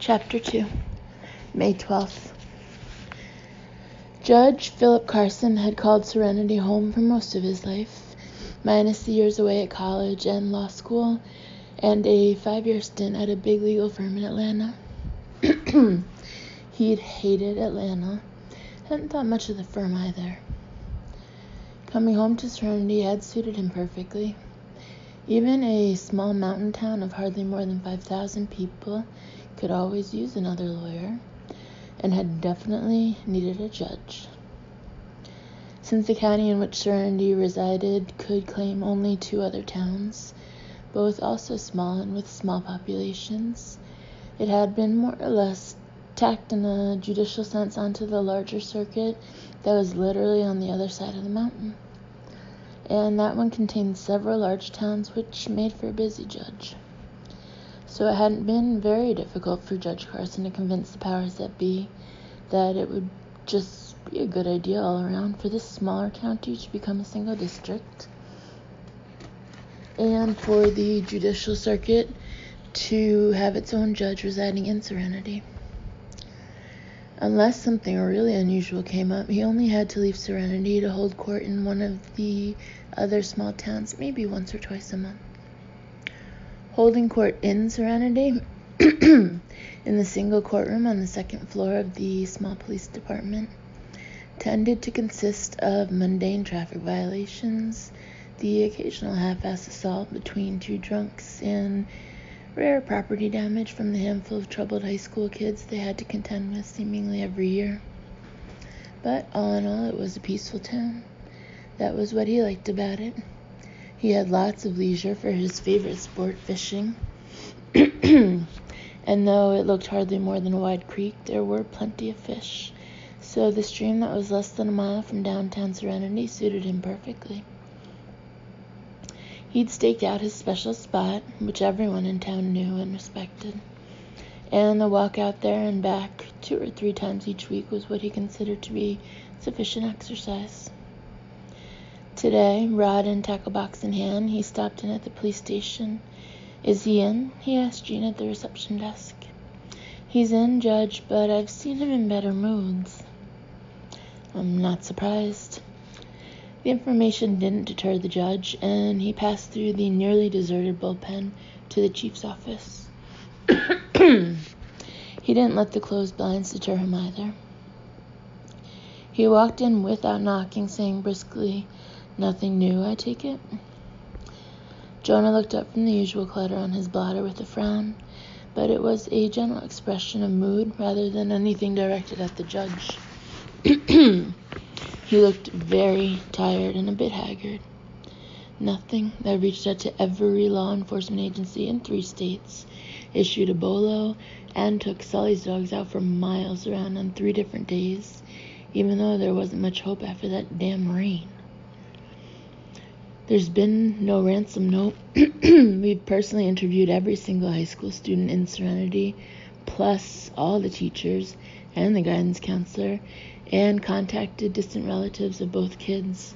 Chapter 2, May 12th. Judge Philip Carson had called Serenity home for most of his life, minus the years away at college and law school, and a 5-year stint at a big legal firm in Atlanta. He'd hated Atlanta, hadn't thought much of the firm either. Coming home to Serenity had suited him perfectly. Even a small mountain town of hardly more than 5,000 people could always use another lawyer, and had definitely needed a judge. Since the county in which Serenity resided could claim only 2 other towns, both also small and with small populations, it had been more or less tacked in a judicial sense onto the larger circuit that was literally on the other side of the mountain. And that one contained several large towns, which made for a busy judge. So it hadn't been very difficult for Judge Carson to convince the powers that be that it would just be a good idea all around for this smaller county to become a single district, and for the judicial circuit to have its own judge residing in Serenity. Unless something really unusual came up, he only had to leave Serenity to hold court in one of the other small towns, maybe once or twice a month. Holding court in Serenity, in the single courtroom on the 2nd floor of the small police department, tended to consist of mundane traffic violations, the occasional half-assed assault between 2 drunks, and rare property damage from the handful of troubled high school kids they had to contend with seemingly every year. But all in all, it was a peaceful town. That was what he liked about it. He had lots of leisure for his favorite sport, fishing. And though it looked hardly more than a wide creek, there were plenty of fish. So the stream that was less than a mile from downtown Serenity suited him perfectly. He'd staked out his special spot, which everyone in town knew and respected. And the walk out there and back 2 or 3 times each week was what he considered to be sufficient exercise. Today, rod and tackle box in hand, he stopped in at the police station. "Is he in?" he asked Jean at the reception desk. "He's in, Judge, but I've seen him in better moods." "I'm not surprised." The information didn't deter the judge, and he passed through the nearly deserted bullpen to the chief's office. He didn't let the closed blinds deter him either. He walked in without knocking, saying briskly, "Nothing new, I take it?" Jonah looked up from the usual clutter on his blotter with a frown, but it was a general expression of mood rather than anything directed at the judge. He looked very tired and a bit haggard. Nothing. That reached out to every law enforcement agency in 3 states, issued a bolo, and took Sully's dogs out for miles around on 3 different days, even though there wasn't much hope after that damn rain. There's been no ransom note. We've personally interviewed every single high school student in Serenity, plus all the teachers and the guidance counselor, and contacted distant relatives of both kids.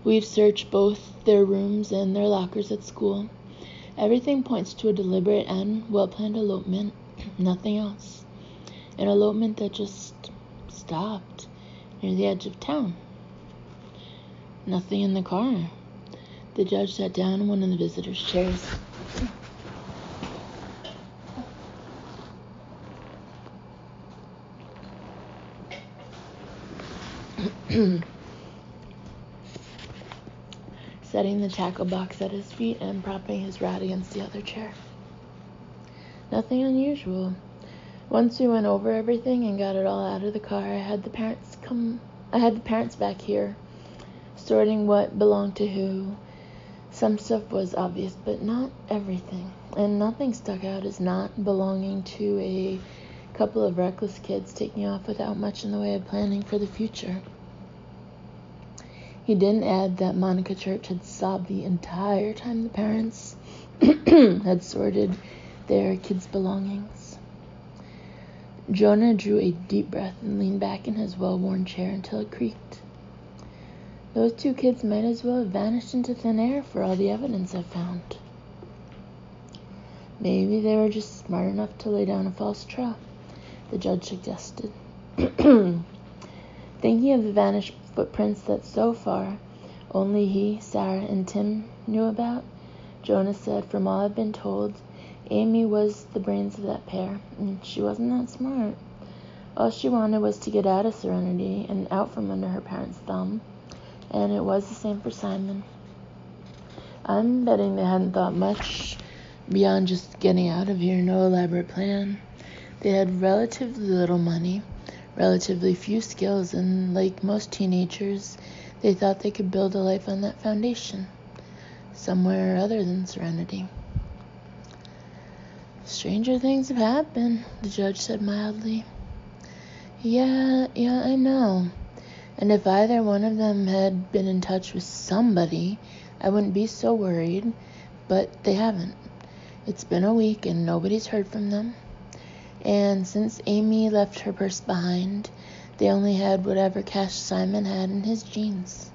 We've searched both their rooms and their lockers at school. Everything points to a deliberate and well-planned elopement, nothing else. An elopement that just stopped near the edge of town. Nothing in the car. The judge sat down in one of the visitors' chairs. Setting the tackle box at his feet and propping his rod against the other chair. Nothing unusual. Once we went over everything and got it all out of the car, I had the parents back here, sorting what belonged to who. Some stuff was obvious, but not everything. And nothing stuck out as not belonging to a couple of reckless kids taking off without much in the way of planning for the future. He didn't add that Monica Church had sobbed the entire time the parents had sorted their kids' belongings. Jonah drew a deep breath and leaned back in his well-worn chair until it creaked. Those 2 kids might as well have vanished into thin air for all the evidence I've found. Maybe they were just smart enough to lay down a false trail, the judge suggested. Thinking of the vanished footprints that so far only he, Sarah, and Tim knew about, Jonah said, "From all I've been told, Amy was the brains of that pair, and she wasn't that smart. All she wanted was to get out of Serenity and out from under her parents' thumb, and it was the same for Simon. I'm betting they hadn't thought much beyond just getting out of here, no elaborate plan. They had relatively little money, relatively few skills, and like most teenagers, they thought they could build a life on that foundation, somewhere other than Serenity." "Stranger things have happened," the judge said mildly. Yeah, I know. And if either one of them had been in touch with somebody, I wouldn't be so worried, but they haven't. It's been a week and nobody's heard from them. And since Amy left her purse behind, they only had whatever cash Simon had in his jeans.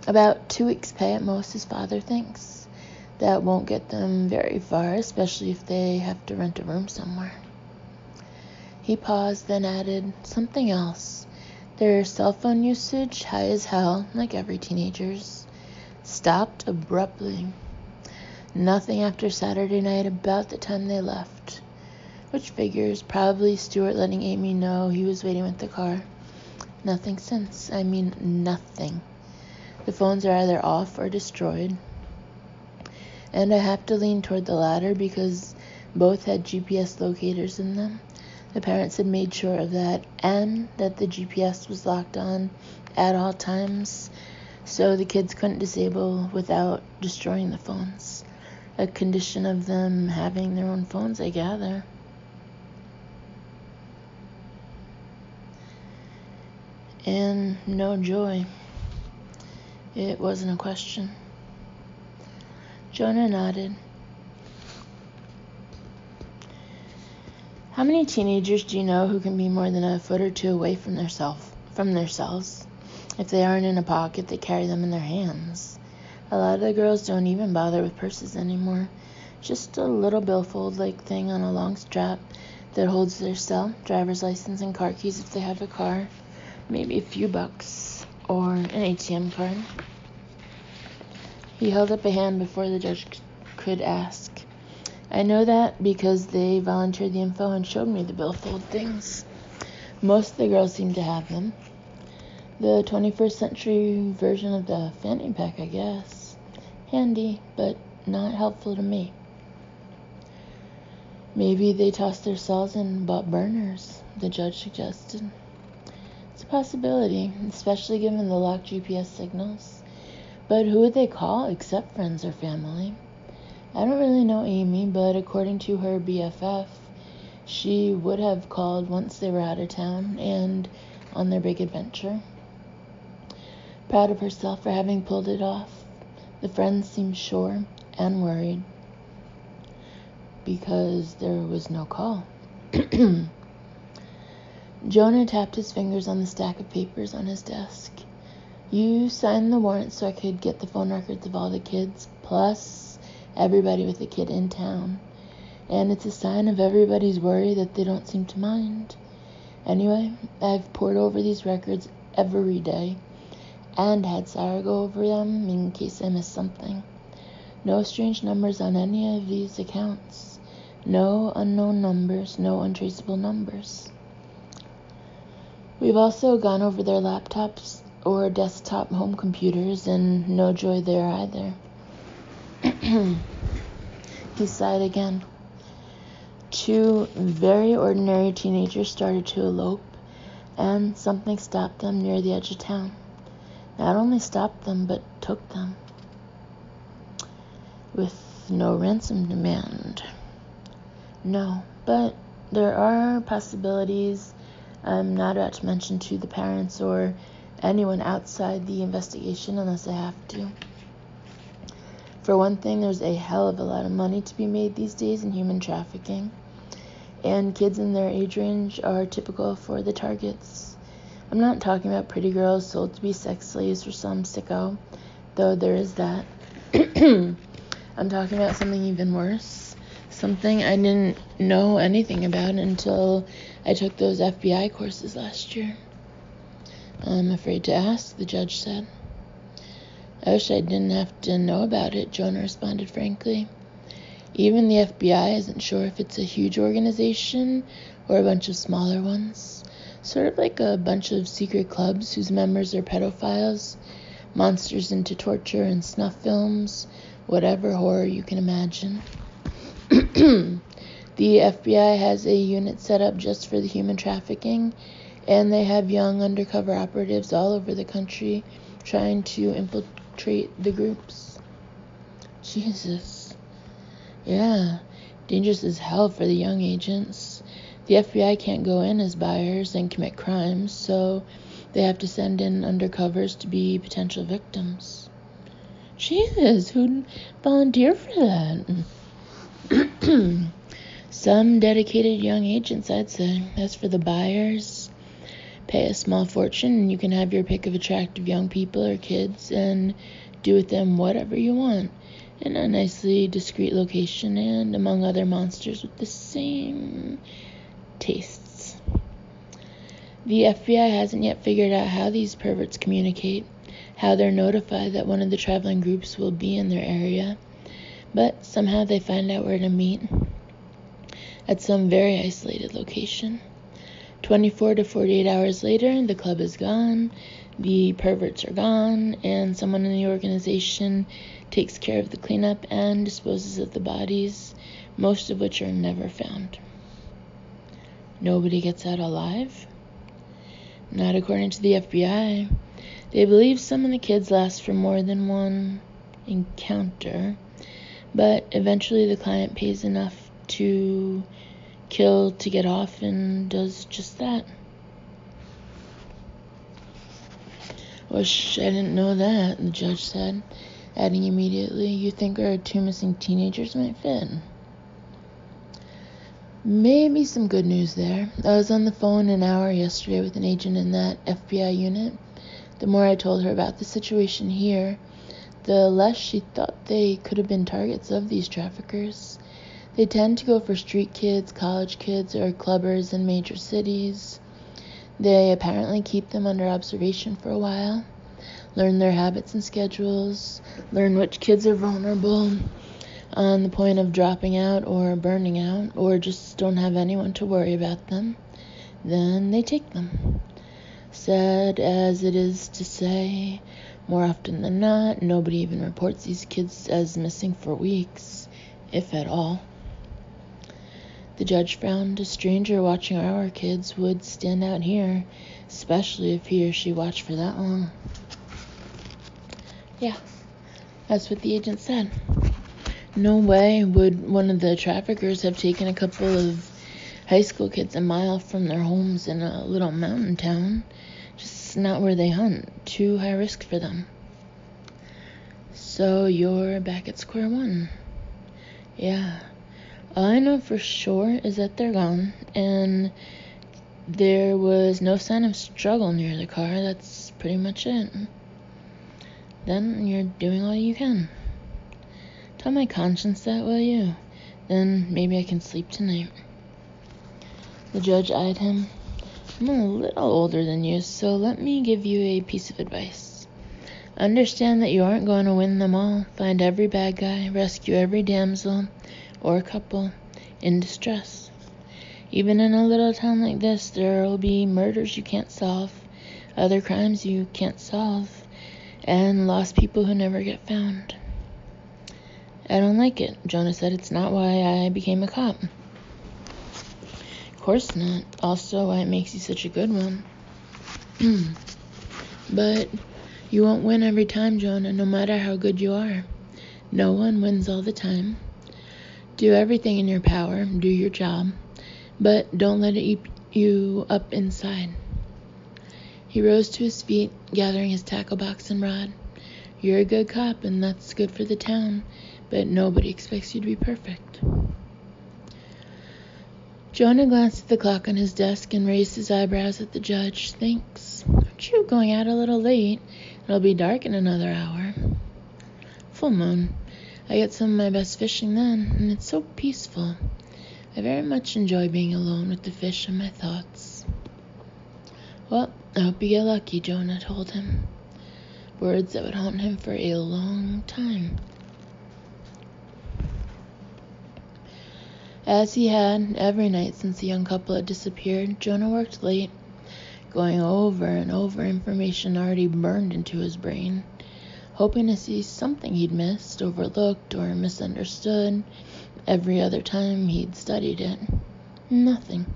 About 2 weeks' pay at most, his father thinks. That won't get them very far, especially if they have to rent a room somewhere. He paused, then added, "Something else. Their cell phone usage, high as hell, like every teenager's." Stopped abruptly. Nothing after Saturday night about the time they left. Which figures, probably Stuart letting Amy know he was waiting with the car. Nothing since. I mean, nothing. The phones are either off or destroyed. And I have to lean toward the latter because both had GPS locators in them. The parents had made sure of that, and that the GPS was locked on at all times, so the kids couldn't disable without destroying the phones. A condition of them having their own phones, I gather. And no Joy. It wasn't a question. Jonah nodded. "How many teenagers do you know who can be more than a foot or two away from their cells? If they aren't in a pocket, they carry them in their hands. A lot of the girls don't even bother with purses anymore. Just a little billfold-like thing on a long strap that holds their cell, driver's license, and car keys if they have a car. Maybe a few bucks, or an ATM card." He held up a hand before the judge could ask. "I know that because they volunteered the info and showed me the billfold things. Most of the girls seem to have them. The 21st century version of the fanny pack, I guess. Handy, but not helpful to me." "Maybe they tossed their cells and bought burners," the judge suggested. "It's a possibility, especially given the locked GPS signals. But who would they call except friends or family? I don't really know Amy, but according to her BFF, she would have called once they were out of town and on their big adventure. Proud of herself for having pulled it off. The friends seemed sure and worried because there was no call." Jonah tapped his fingers on the stack of papers on his desk. "You signed the warrant so I could get the phone records of all the kids, plus everybody with a kid in town. And it's a sign of everybody's worry that they don't seem to mind. Anyway, I've pored over these records every day and had Sarah go over them in case I missed something. No strange numbers on any of these accounts. No unknown numbers, no untraceable numbers. We've also gone over their laptops or desktop home computers, and no Joy there either." He sighed again. 2 very ordinary teenagers started to elope, and something stopped them near the edge of town. Not only stopped them, but took them. With no ransom demand. No, but there are possibilities I'm not about to mention to the parents or anyone outside the investigation unless I have to. For one thing, there's a hell of a lot of money to be made these days in human trafficking, and kids in their age range are typical for the targets. I'm not talking about pretty girls sold to be sex slaves for some sicko, though there is that. I'm talking about something even worse. something I didn't know anything about until I took those FBI courses last year. I'm afraid to ask, the judge said. I wish I didn't have to know about it, Jonah responded frankly. Even the FBI isn't sure if it's a huge organization or a bunch of smaller ones. Sort of like a bunch of secret clubs whose members are pedophiles, monsters into torture and snuff films, whatever horror you can imagine. The FBI has a unit set up just for the human trafficking, and they have young undercover operatives all over the country trying to infiltrate the groups. Jesus. Yeah, dangerous as hell for the young agents. The FBI can't go in as buyers and commit crimes, so they have to send in undercovers to be potential victims. Jesus, who'd volunteer for that? Some dedicated young agents, I'd say. As for the buyers, pay a small fortune and you can have your pick of attractive young people or kids and do with them whatever you want in a nicely discreet location and among other monsters with the same tastes. The FBI hasn't yet figured out how these perverts communicate, how they're notified that one of the traveling groups will be in their area, but somehow they find out where to meet at some very isolated location. 24 to 48 hours later, the club is gone, the perverts are gone, and someone in the organization takes care of the cleanup and disposes of the bodies, most of which are never found. Nobody gets out alive? Not according to the FBI. They believe some of the kids last for more than one encounter, but eventually the client pays enough to kill to get off and does just that. Wish I didn't know that, the judge said, adding immediately, you think our 2 missing teenagers might fit? Maybe some good news there. I was on the phone an hour yesterday with an agent in that FBI unit. The more I told her about the situation here, the less she thought they could have been targets of these traffickers. They tend to go for street kids, college kids, or clubbers in major cities. They apparently keep them under observation for a while, learn their habits and schedules, learn which kids are vulnerable, on the point of dropping out or burning out, or just don't have anyone to worry about them. Then they take them. Sad as it is to say, more often than not, nobody even reports these kids as missing for weeks, if at all. The judge frowned. A stranger watching our kids would stand out here, especially if he or she watched for that long. Yeah, that's what the agent said. No way would one of the traffickers have taken a couple of high school kids a mile from their homes in a little mountain town. Just not where they hunt. Too high risk for them. So you're back at square one. Yeah. All I know for sure is that they're gone, and there was no sign of struggle near the car. That's pretty much it. Then you're doing all you can. Tell my conscience that, will you? Then maybe I can sleep tonight. The judge eyed him. I'm a little older than you, so let me give you a piece of advice. Understand that you aren't going to win them all. Find every bad guy, rescue every damsel or couple in distress. Even in a little town like this, there will be murders you can't solve, other crimes you can't solve, and lost people who never get found. I don't like it, Jonah said. It's not why I became a cop. Of course not. Also, why it makes you such a good one. But you won't win every time, Jonah, no matter how good you are. No one wins all the time. Do everything in your power. Do your job. But don't let it eat you up inside. He rose to his feet, gathering his tackle box and rod. You're a good cop, and that's good for the town. But nobody expects you to be perfect. Jonah glanced at the clock on his desk and raised his eyebrows at the judge. Thanks. Aren't you going out a little late? It'll be dark in another hour. Full moon. I get some of my best fishing then, and it's so peaceful. I very much enjoy being alone with the fish and my thoughts. Well, I hope you get lucky, Jonah told him. Words that would haunt him for a long time. As he had every night since the young couple had disappeared, Jonah worked late, going over and over information already burned into his brain, hoping to see something he'd missed, overlooked, or misunderstood every other time he'd studied it. Nothing.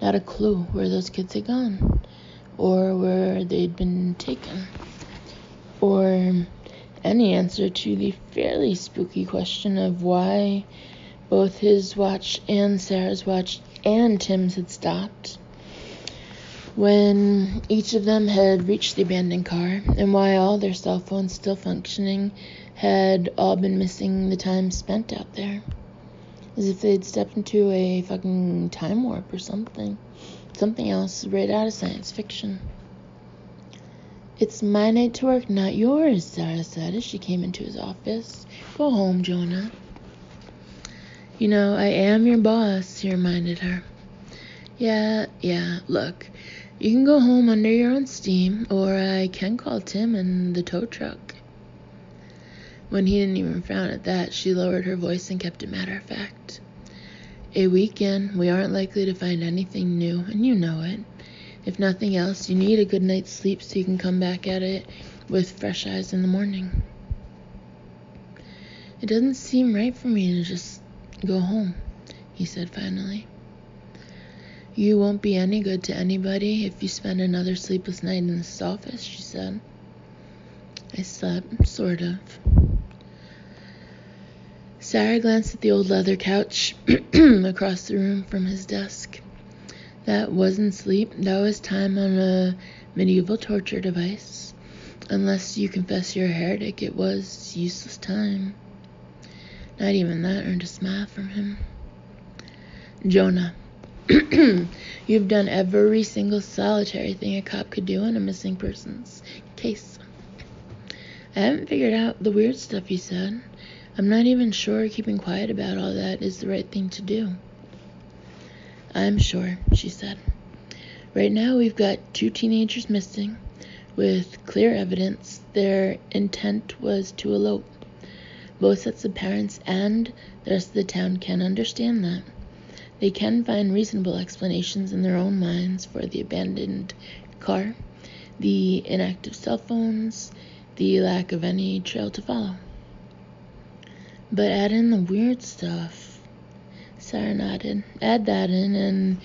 Not a clue where those kids had gone, or where they'd been taken, or any answer to the fairly spooky question of why both his watch and Sarah's watch and Tim's had stopped when each of them had reached the abandoned car, and why all their cell phones still functioning had all been missing the time spent out there. As if they'd stepped into a fucking time warp or something. Something else right out of science fiction. "It's my night to work, not yours," Sarah said as she came into his office. "Go home, Jonah." "You know, I am your boss," he reminded her. Yeah, look. You can go home under your own steam, or I can call Tim and the tow truck. When he didn't even frown at that, she lowered her voice and kept it matter-of-fact. "A week in, we aren't likely to find anything new, and you know it. If nothing else, you need a good night's sleep so you can come back at it with fresh eyes in the morning." "It doesn't seem right for me to just go home," he said finally. "You won't be any good to anybody if you spend another sleepless night in this office," she said. "I slept, sort of." Sarah glanced at the old leather couch across the room from his desk. That wasn't sleep, that was time on a medieval torture device. Unless you confess you're a heretic, it was useless time. Not even that earned a smile from him. "Jonah, you've done every single solitary thing a cop could do in a missing persons case. I haven't figured out the weird stuff you said. I'm not even sure keeping quiet about all that is the right thing to do." "I'm sure," she said. "Right now we've got 2 teenagers missing, with clear evidence their intent was to elope. Both sets of parents and the rest of the town can understand that. They can find reasonable explanations in their own minds for the abandoned car, the inactive cell phones, the lack of any trail to follow. But add in the weird stuff." Sarah nodded. "Add that in, and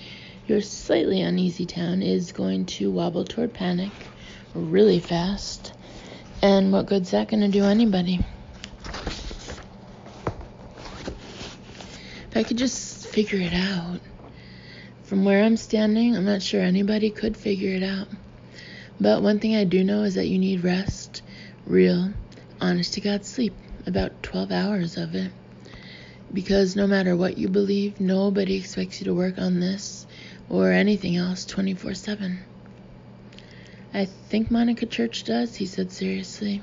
your slightly uneasy town is going to wobble toward panic really fast. And what good's that going to do anybody? If I could just figure it out. From where I'm standing, I'm not sure anybody could figure it out. But one thing I do know is that you need rest. Real, honest-to-God sleep. About 12 hours of it. Because no matter what you believe, nobody expects you to work on this or anything else 24/7. "I think Monica Church does," he said seriously.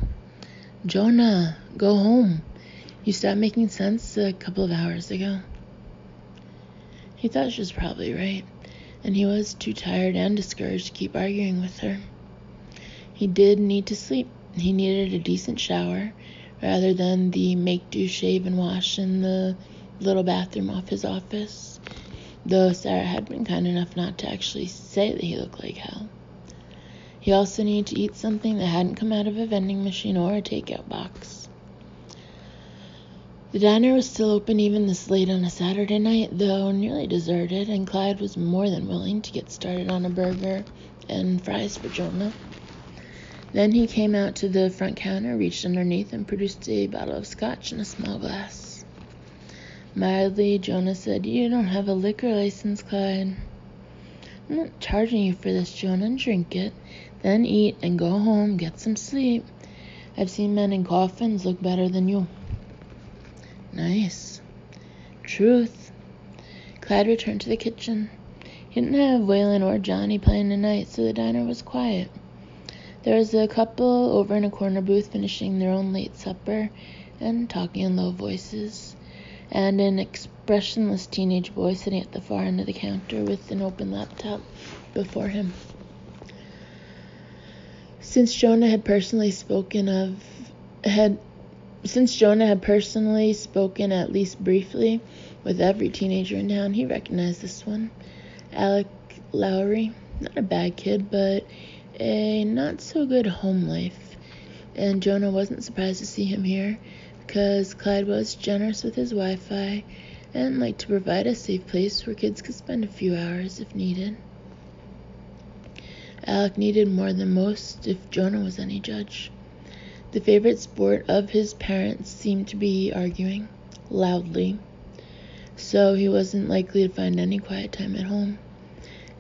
"Jonah, go home. You stopped making sense a couple of hours ago." He thought she was probably right, and he was too tired and discouraged to keep arguing with her. He did need to sleep. He needed a decent shower, rather than the make-do shave and wash in the little bathroom off his office, though Sarah had been kind enough not to actually say that he looked like hell. He also needed to eat something that hadn't come out of a vending machine or a takeout box. The diner was still open even this late on a Saturday night, though nearly deserted, and Clyde was more than willing to get started on a burger and fries for Jonah. Then he came out to the front counter, reached underneath, and produced a bottle of scotch in a small glass. Mildly, Jonah said, "You don't have a liquor license, Clyde." "I'm not charging you for this, Jonah. Drink it. Then eat and go home, get some sleep. I've seen men in coffins look better than you." "Nice. Truth." Clyde returned to the kitchen. He didn't have Waylon or Johnny playing tonight, so the diner was quiet. There was a couple over in a corner booth finishing their own late supper, and talking in low voices, and an expressionless teenage boy sitting at the far end of the counter with an open laptop before him. Since Jonah had personally spoken at least briefly with every teenager in town, he recognized this one. Alec Lowry, not a bad kid, but a not-so-good home life. And Jonah wasn't surprised to see him here, because Clyde was generous with his Wi-Fi and liked to provide a safe place where kids could spend a few hours if needed. Alec needed more than most, if Jonah was any judge. The favorite sport of his parents seemed to be arguing, loudly, so he wasn't likely to find any quiet time at home.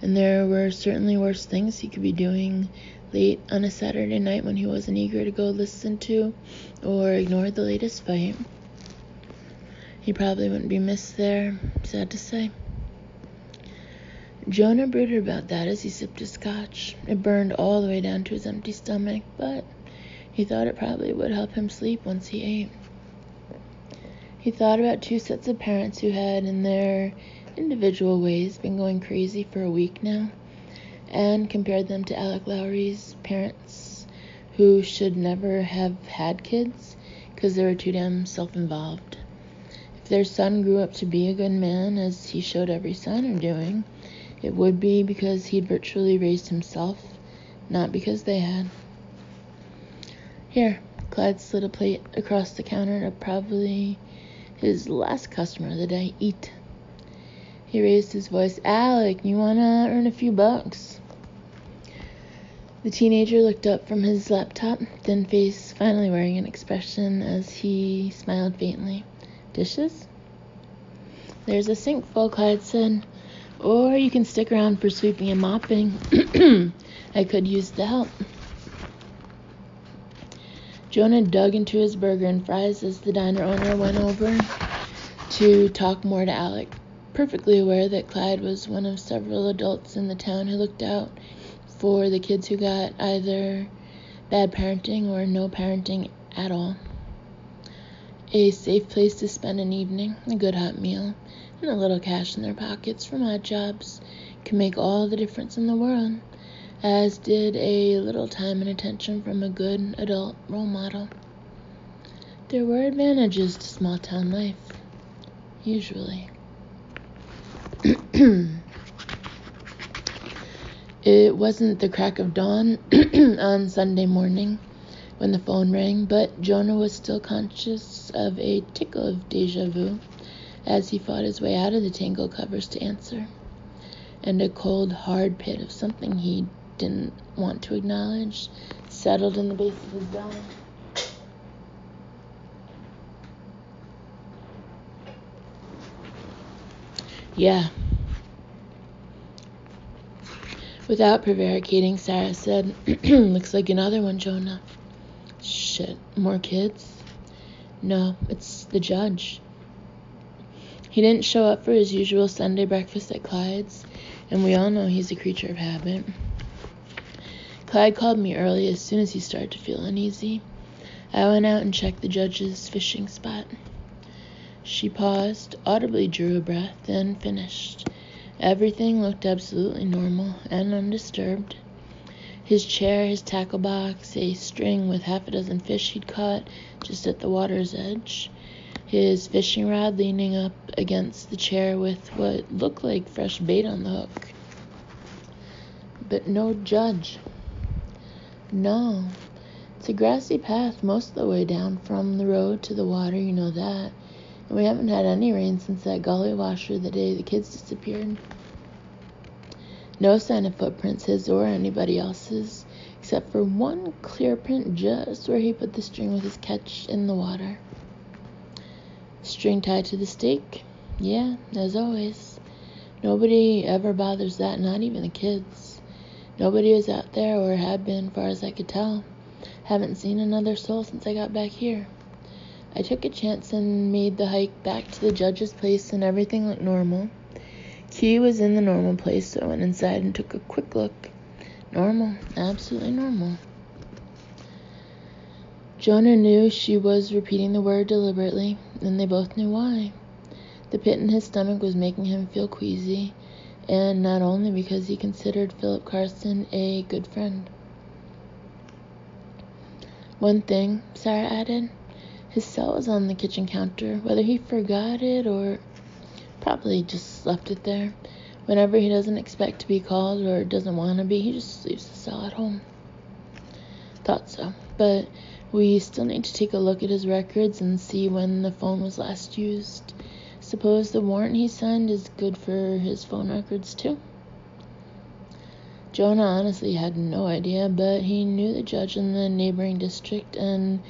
And there were certainly worse things he could be doing late on a Saturday night when he wasn't eager to go listen to or ignore the latest fight. He probably wouldn't be missed there, sad to say. Jonah brooded about that as he sipped his scotch. It burned all the way down to his empty stomach, but he thought it probably would help him sleep once he ate. He thought about two sets of parents who had, in their individual ways, been going crazy for a week now, and compared them to Alec Lowry's parents, who should never have had kids because they were too damn self-involved. If their son grew up to be a good man, as he showed every sign of doing, it would be because he'd virtually raised himself, not because they had. Here, Clyde slid a plate across the counter to probably his last customer of the day. Eat. He raised his voice. Alec, you want to earn a few bucks? The teenager looked up from his laptop, thin face finally wearing an expression as he smiled faintly. Dishes? There's a sink full, Clyde said. Or you can stick around for sweeping and mopping. I could use the help. Jonah dug into his burger and fries as the diner owner went over to talk more to Alec, perfectly aware that Clyde was one of several adults in the town who looked out for the kids who got either bad parenting or no parenting at all. A safe place to spend an evening, a good hot meal, and a little cash in their pockets from odd jobs can make all the difference in the world, as did a little time and attention from a good adult role model. There were advantages to small-town life, usually. It wasn't the crack of dawn on Sunday morning when the phone rang, but Jonah was still conscious of a tickle of deja vu as he fought his way out of the tangled covers to answer, and a cold, hard pit of something he didn't want to acknowledge settled in the base of his belly. Yeah. Without prevaricating, Sarah said, looks like another one, Jonah. Shit, more kids? No, it's the judge. He didn't show up for his usual Sunday breakfast at Clyde's, and we all know he's a creature of habit. Clyde called me early as soon as he started to feel uneasy. I went out and checked the judge's fishing spot. She paused, audibly drew a breath, then finished. Everything looked absolutely normal and undisturbed. His chair, his tackle box, a string with half a dozen fish he'd caught just at the water's edge, his fishing rod leaning up against the chair with what looked like fresh bait on the hook. But no judge. No. It's a grassy path most of the way down from the road to the water, you know that. And we haven't had any rain since that gully washer the day the kids disappeared. No sign of footprints, his or anybody else's, except for one clear print just where he put the string with his catch in the water. String tied to the stake? Yeah, as always. Nobody ever bothers that, not even the kids. Nobody was out there, or had been, far as I could tell. Haven't seen another soul since I got back here. I took a chance and made the hike back to the judge's place, and everything looked normal. Key was in the normal place, so I went inside and took a quick look. Normal. Absolutely normal. Jonah knew she was repeating the word deliberately, and they both knew why. The pit in his stomach was making him feel queasy, and not only because he considered Philip Carson a good friend. One thing, Sarah added, his cell was on the kitchen counter. Whether he forgot it or probably just left it there. Whenever he doesn't expect to be called or doesn't want to be, he just leaves the cell at home. Thought so, but we still need to take a look at his records and see when the phone was last used. Suppose the warrant he signed is good for his phone records too? Jonah honestly had no idea, but he knew the judge in the neighboring district and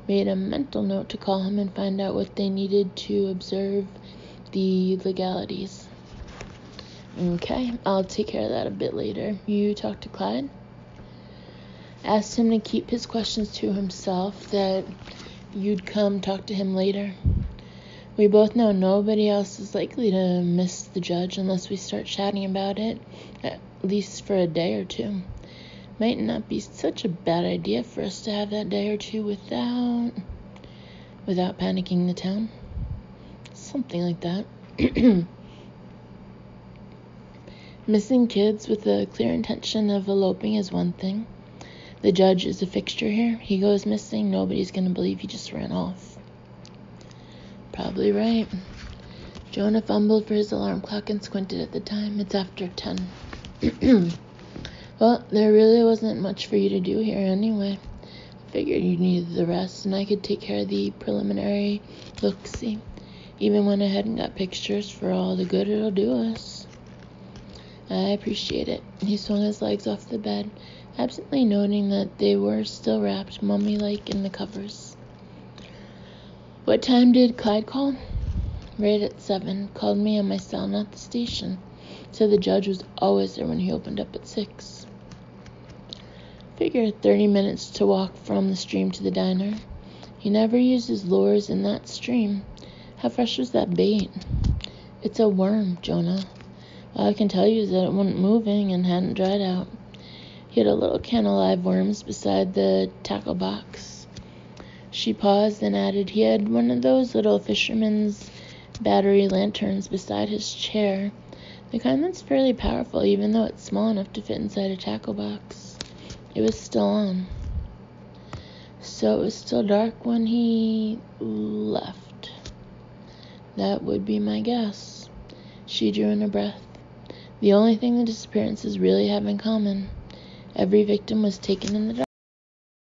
made a mental note to call him and find out what they needed to observe the legalities. Okay, I'll take care of that a bit later. You talked to Clyde? Asked him to keep his questions to himself, that you'd come talk to him later. We both know nobody else is likely to miss the judge unless we start chatting about it, at least for a day or two. Might not be such a bad idea for us to have that day or two without panicking the town. Something like that. Missing kids with a clear intention of eloping is one thing. The judge is a fixture here. He goes missing, nobody's going to believe he just ran off. Probably right. Jonah fumbled for his alarm clock and squinted at the time. It's after 10. Well, there really wasn't much for you to do here anyway. I figured you needed the rest, and I could take care of the preliminary look-see, even when I hadn't got pictures, for all the good it'll do us. I appreciate it. He swung his legs off the bed, absently noting that they were still wrapped mummy-like in the covers. What time did Clyde call? Right at 7. Called me on my cell, not the station. Said the judge was always there when he opened up at 6. Figured 30 minutes to walk from the stream to the diner. He never used his lures in that stream. How fresh was that bait? It's a worm, Jonah. All I can tell you is that it wasn't moving and hadn't dried out. He had a little can of live worms beside the tackle box. She paused and added, he had one of those little fisherman's battery lanterns beside his chair, the kind that's fairly powerful even though it's small enough to fit inside a tackle box. It was still on. So it was still dark when he left. That would be my guess. She drew in a breath. The only thing the disappearances really have in common. Every victim was taken in the dark.